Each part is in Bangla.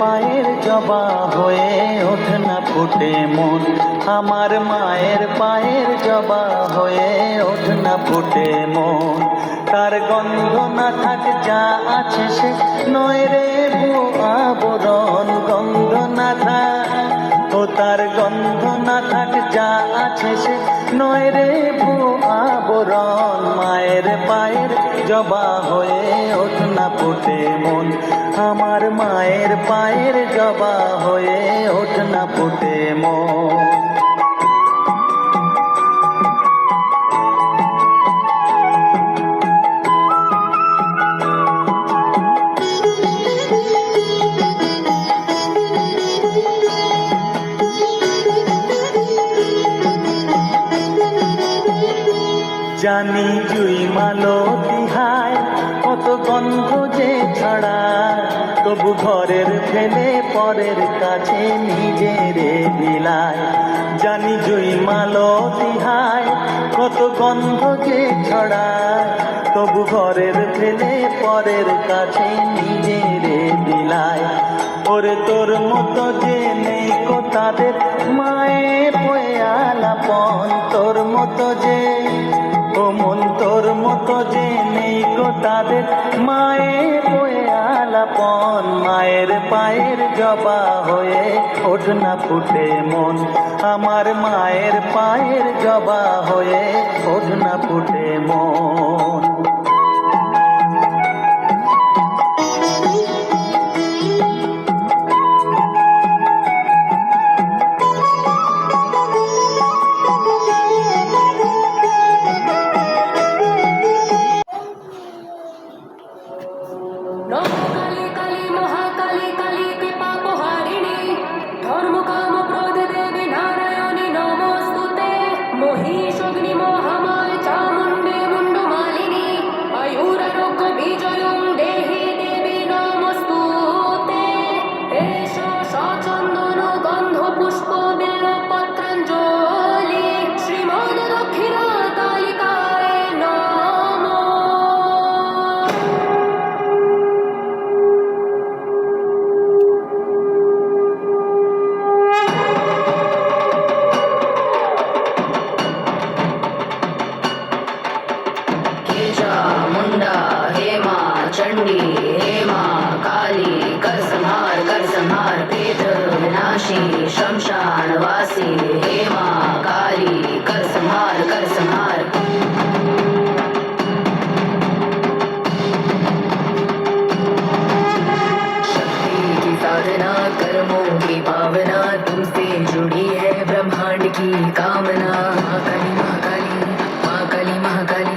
পায়ের জবা হয়ে ওঠে না ফুটে মন, আমার মায়ের পায়ের জবা হয়ে ওঠে না ফুটে মন। তার গন্ধ না থাক যা আছে সে নয় রে আবরণ, গন্ধ না থাক ও তার গন্ধ না থাক যা আছে সে নয় রে আবরণ। মায়ের পায়ের জবা হয়ে ওঠ না ফুটে মন, আমার মায়ের পায়ের জবা হয়ে ওঠ না ফুটে মন। জানি জুই মালতী হায় কত গন্ধ যে ছড়ায়, তবু ঘরের ফেলে পরের কাছে নিজের বিলায়। জানি জুই মালতী হায় কত গন্ধ যে ছড়ায়, তবু ঘরের ফেলে পরের কাছে নিজের বিলায়। ওরে তোর মতো যে নেই কো তাদের মায়ে পয়ালাপন, তোর মতো যে ও মন তোর মতো যে নেই গো তাদের মায়ে পয়ালাপন। মায়ের পায়ের জবা হয়ে ওঠ না ফুটে মন, আমার মায়ের পায়ের জবা হয়ে ওঠ না ফুটে মন। चंडी हे मां काली कर संहार प्रेत विनाशी शमशान वासी। हे मां काली कर संहार शक्ति की साधना कर्मों की भावना, तुमसे जुड़ी है ब्रह्मांड की कामना। महाकाली महाकाली महाकाली महाकाली,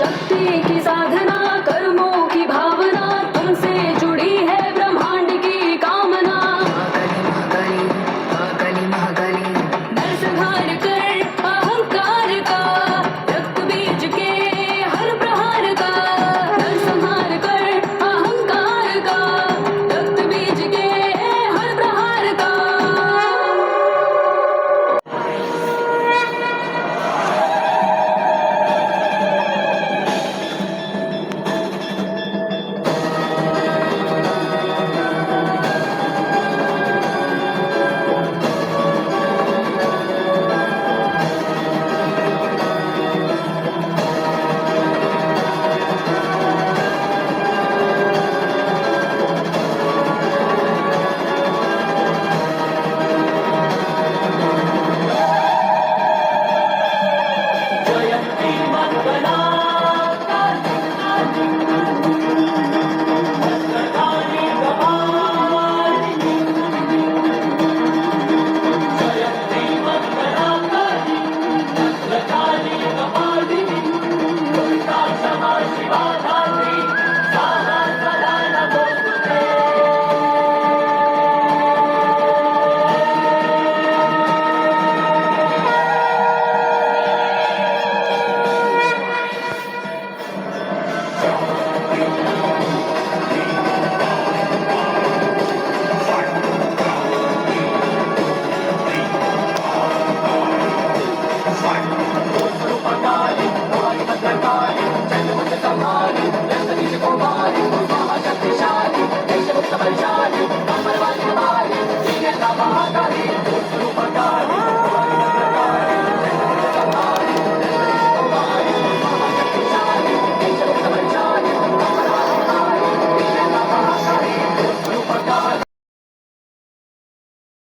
शक्ति की साधना कर्मों